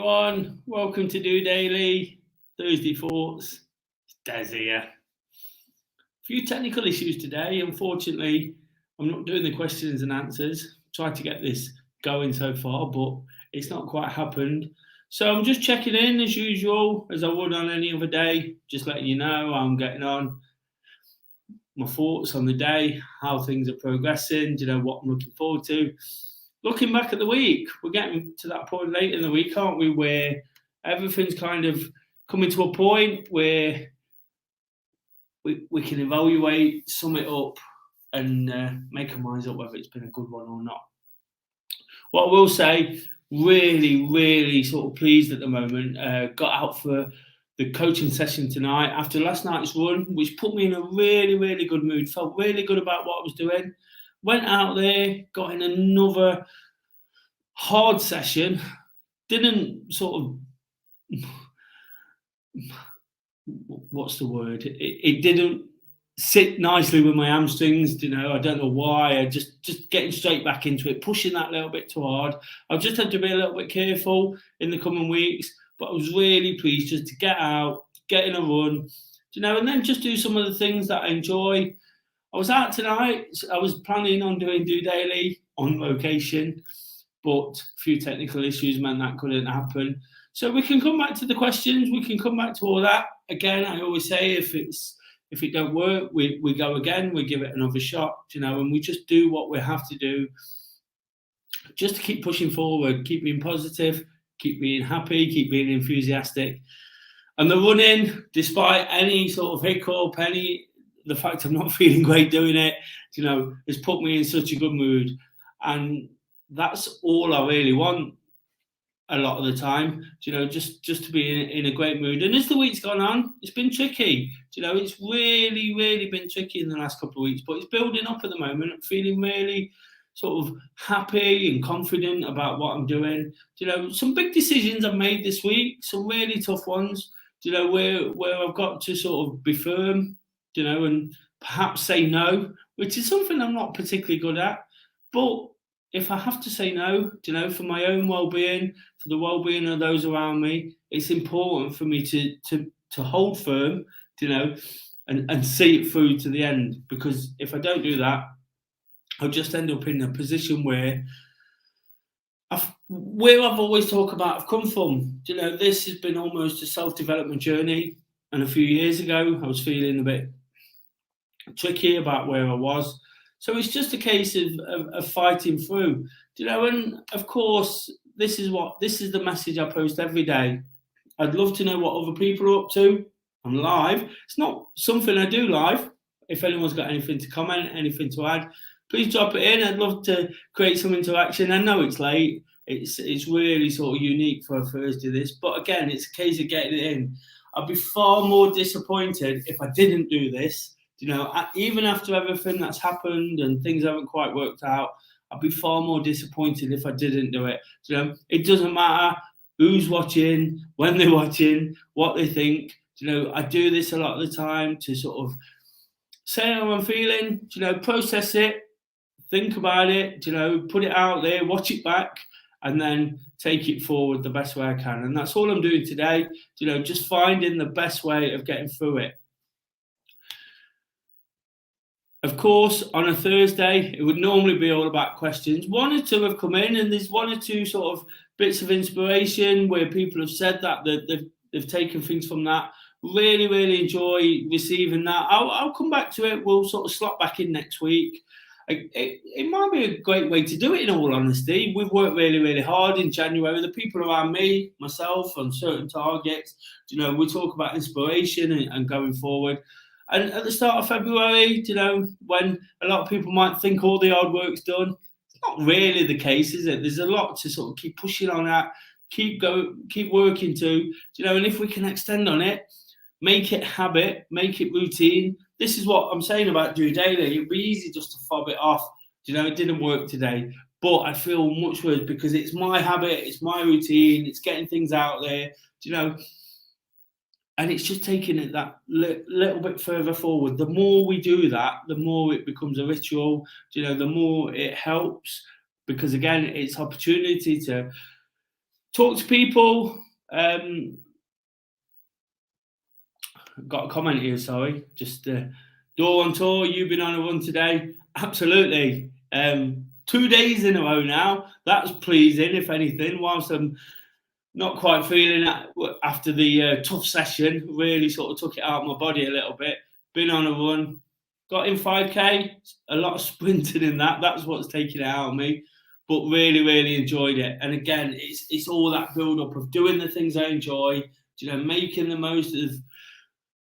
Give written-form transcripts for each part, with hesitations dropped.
everyone, welcome to DOdaily, Thursday Thoughts. It's Des here. A few technical issues today. Unfortunately, I'm not doing the questions and answers. Tried to get this going so far, but it's not quite happened. So I'm just checking in as usual, as I would on any other day, just letting you know how I'm getting on, my thoughts on the day, how things are progressing, what I'm looking forward to. Looking back at the week, we're getting to that point late in the week, aren't we, where everything's kind of coming to a point where we can evaluate, sum it up, and make our minds up whether it's been a good one or not. What I will say, really sort of pleased at the moment. Got out for the coaching session tonight after last night's run, which put me in a really good mood. Felt really good about what I was doing. Went out there, got in another hard session. Didn't sort of, what's the word? It didn't sit nicely with my hamstrings. I don't know why. I just getting straight back into it, pushing that a little bit too hard. I've just had to be a little bit careful in the coming weeks. But I was really pleased just to get out, get in a run, and then just do some of the things that I enjoy. I was out tonight. I was planning on doing DOdaily on location, but a few technical issues meant that couldn't happen. So we can come back to the questions. We can come back to all that. Again, I always say if it don't work, we go again. We give it another shot, and we just do what we have to do just to keep pushing forward, keep being positive, keep being happy, keep being enthusiastic. And the running, despite any sort of hiccup, the fact I'm not feeling great doing it, has put me in such a good mood. And that's all I really want a lot of the time, just to be in a great mood. And as the week's gone on, it's been tricky. It's really been tricky in the last couple of weeks, but it's building up at the moment. I'm feeling really sort of happy and confident about what I'm doing. Some big decisions I've made this week, some really tough ones, where I've got to sort of be firm, and perhaps say no, which is something I'm not particularly good at. But if I have to say no, for my own well-being, for the well-being of those around me, it's important for me to hold firm, and see it through to the end. Because if I don't do that, I'll just end up in a position where I've always talked about I've come from. This has been almost a self-development journey. And a few years ago, I was feeling a bit tricky about where I was. So it's just a case of fighting through, and of course, this is the message I post every day. I'd love to know what other people are up to. I'm live. It's not something I do live. If anyone's got anything to comment, anything to add, please drop it in. I'd love to create some interaction. I know it's late. It's really sort of unique for a Thursday, this. But again, it's a case of getting it in. I'd be far more disappointed if I didn't do this. Even after everything that's happened and things haven't quite worked out, I'd be far more disappointed if I didn't do it. It doesn't matter who's watching, when they're watching, what they think. I do this a lot of the time to sort of say how I'm feeling, process it, think about it, put it out there, watch it back, and then take it forward the best way I can. And that's all I'm doing today, just finding the best way of getting through it. Of course, on a Thursday, it would normally be all about questions. One or two have come in, and there's one or two sort of bits of inspiration where people have said that they've taken things from that. Really enjoy receiving that. I'll come back to it. We'll sort of slot back in next week. It might be a great way to do it, in all honesty. We've worked really hard in January. The people around me, myself, on certain targets, we talk about inspiration and going forward. And at the start of February, when a lot of people might think all the hard work's done, it's not really the case, is it? There's a lot to sort of keep pushing on at, keep working to, and if we can extend on it, make it habit, make it routine. This is what I'm saying about DOdaily. It'd be easy just to fob it off. It didn't work today, but I feel much worse because it's my habit, it's my routine, it's getting things out there, and it's just taking it that little bit further forward. The more we do that, the more it becomes a ritual, the more it helps, because again, it's opportunity to talk to people. Got a comment here, sorry. Just Door on tour, you've been on a run today. Absolutely. 2 days in a row now. That's pleasing, if anything, whilst I'm not quite feeling it after the tough session. Really sort of took it out of my body a little bit. Been on a run. Got in 5K. A lot of sprinting in that. That's what's taking it out of me. But really, really enjoyed it. And again, it's all that build-up of doing the things I enjoy, making the most of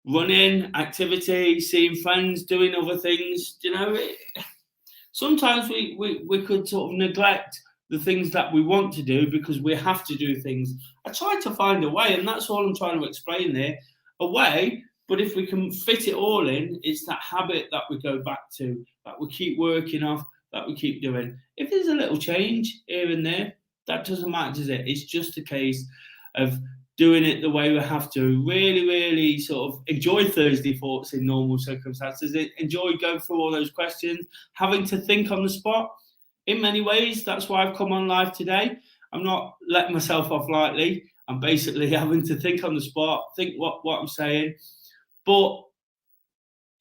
running, activity, seeing friends, doing other things. Sometimes we could sort of neglect the things that we want to do because we have to do things. I try to find a way, and that's all I'm trying to explain there, a way. But if we can fit it all in, it's that habit that we go back to, that we keep working off, that we keep doing. If there's a little change here and there, that doesn't matter, does it? It's just a case of doing it the way we have to. Really, really sort of enjoy Thursday thoughts in normal circumstances. Enjoy going through all those questions, having to think on the spot. In many ways, that's why I've come on live today. I'm not letting myself off lightly. I'm basically having to think on the spot, think what I'm saying. But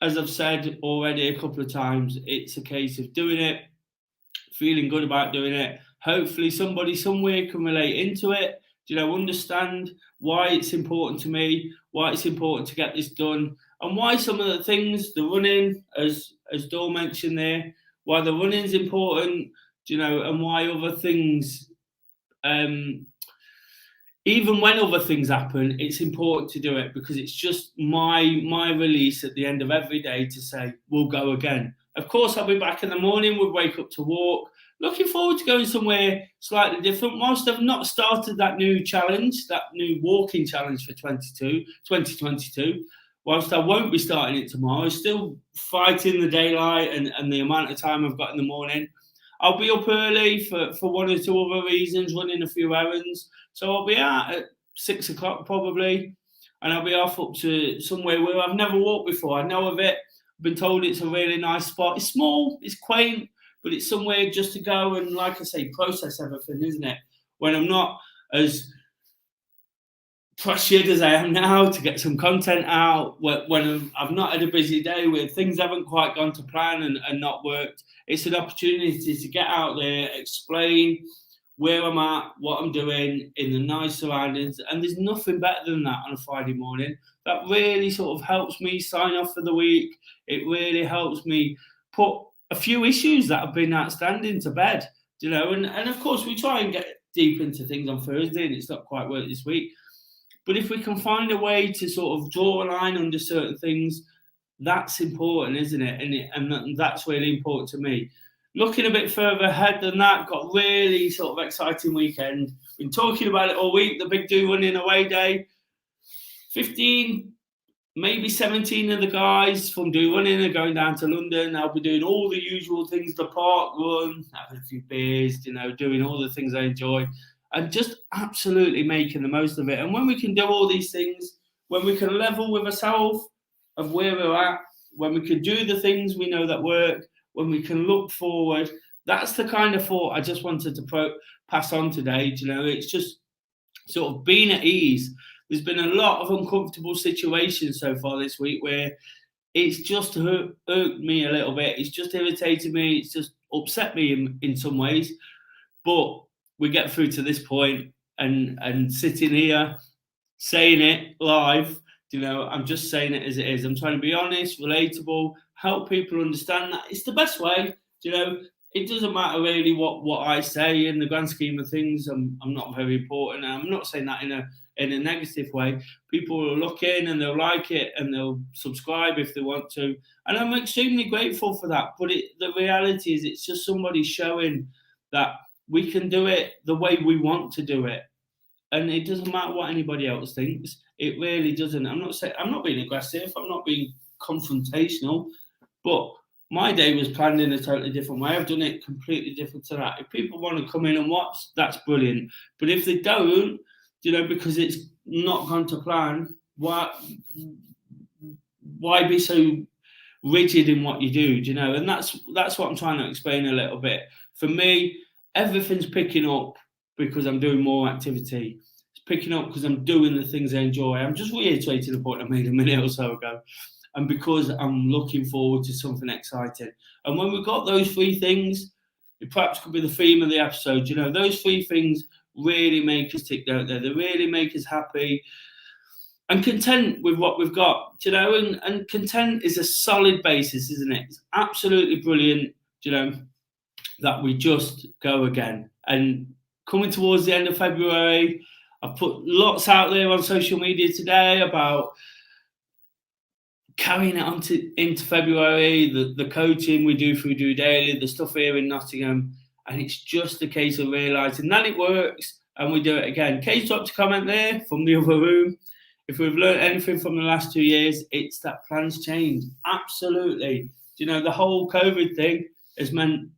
as I've said already a couple of times, it's a case of doing it, feeling good about doing it. Hopefully somebody somewhere can relate into it, understand why it's important to me, why it's important to get this done, and why some of the things, the running, as Dor mentioned there, why the running's important, and why other things, even when other things happen, it's important to do it because it's just my release at the end of every day to say, we'll go again. Of course, I'll be back in the morning. We'll wake up to walk. Looking forward to going somewhere slightly different. Whilst I've not started that new challenge, that new walking challenge for 2022, whilst I won't be starting it tomorrow, still fighting the daylight and the amount of time I've got in the morning. I'll be up early for one or two other reasons, running a few errands. So I'll be out at 6 o'clock probably, and I'll be off up to somewhere where I've never walked before. I know of it. I've been told it's a really nice spot. It's small, it's quaint, but it's somewhere just to go and, like I say, process everything, isn't it? When I'm not as pressured as I am now to get some content out, when I've not had a busy day where things haven't quite gone to plan and not worked, it's an opportunity to get out there, explain where I'm at, what I'm doing in the nice surroundings. And there's nothing better than that on a Friday morning. That really sort of helps me sign off for the week. It really helps me put a few issues that have been outstanding to bed, and of course we try and get deep into things on Thursday and it's not quite worked this week. But if we can find a way to sort of draw a line under certain things, that's important, isn't it? And that's really important to me. Looking a bit further ahead than that, got really sort of exciting weekend. Been talking about it all week, the Big Do running away day. 15, maybe 17 of the guys from Do Running are going down to London. I'll be doing all the usual things, the park run, having a few beers, doing all the things I enjoy, and just absolutely making the most of it. And when we can do all these things, when we can level with ourselves of where we're at, when we can do the things we know that work, when we can look forward, that's the kind of thought I just wanted to pass on today. It's just sort of being at ease. There's been a lot of uncomfortable situations so far this week where it's just irked me a little bit. It's just irritated me. It's just upset me in some ways. But we get through to this point and sitting here saying it live, I'm just saying it as it is. I'm trying to be honest, relatable, help people understand that it's the best way. It doesn't matter really what I say in the grand scheme of things. I'm not very important. And I'm not saying that in a negative way. People will look in and they'll like it and they'll subscribe if they want to. And I'm extremely grateful for that. But the reality is it's just somebody showing that we can do it the way we want to do it. And it doesn't matter what anybody else thinks. It really doesn't. I'm not being aggressive. I'm not being confrontational. But my day was planned in a totally different way. I've done it completely different to that. If people want to come in and watch, that's brilliant. But if they don't, because it's not gone to plan, why be so rigid in what you do? And that's what I'm trying to explain a little bit. For me, everything's picking up because I'm doing more activity. It's picking up because I'm doing the things I enjoy. I'm just reiterating the point I made a minute or so ago. And because I'm looking forward to something exciting. And when we've got those three things, it perhaps could be the theme of the episode. You know, those three things really make us tick, don't they? They really make us happy and content with what we've got, you know, and content is a solid basis, isn't it? It's absolutely brilliant, you know, that we just go again. And coming towards the end of February, I've put lots out there on social media today about carrying it on into February, the coaching we do through DOdaily, the stuff here in Nottingham, and it's just a case of realising that it works and we do it again. Kate dropped a comment there from the other room. If we've learned anything from the last 2 years, it's that plans change. Absolutely. You know, the whole COVID thing has meant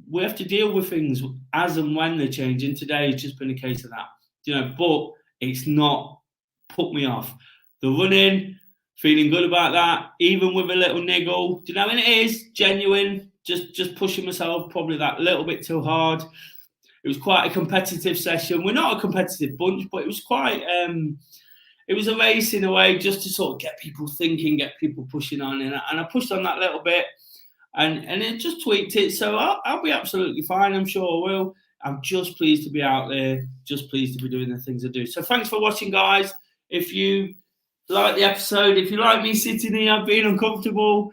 we have to deal with things as and when they change. And today has just been a case of that. You know, but it's not put me off. The running, feeling good about that, even with a little niggle. You know, and it is genuine. Just pushing myself probably that little bit too hard. It was quite a competitive session. We're not a competitive bunch, but it was quite, it was a race in a way just to sort of get people thinking, get people pushing on. And I pushed on that little bit and it just tweaked it. So I'll be absolutely fine. I'm sure I will. I'm just pleased to be out there, just pleased to be doing the things I do. So thanks for watching, guys. If you like the episode, if you like me sitting here being uncomfortable,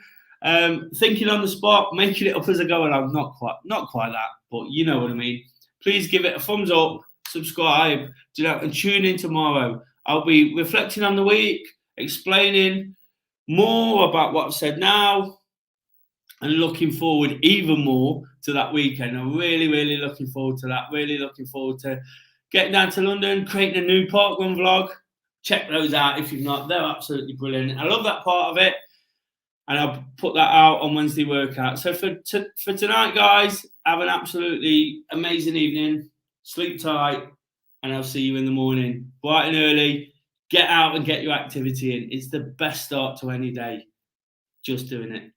thinking on the spot, making it up as I go along, not quite that, but you know what I mean. Please give it a thumbs up, subscribe, and tune in tomorrow. I'll be reflecting on the week, explaining more about what I've said now, and looking forward even more to that weekend. I'm really, really looking forward to that. Really looking forward to getting down to London, creating a new park run vlog. Check those out if you've not. They're absolutely brilliant. I love that part of it. And I'll put that out on Wednesday workout. So for tonight, guys, have an absolutely amazing evening. Sleep tight, and I'll see you in the morning. Bright and early. Get out and get your activity in. It's the best start to any day. Just doing it.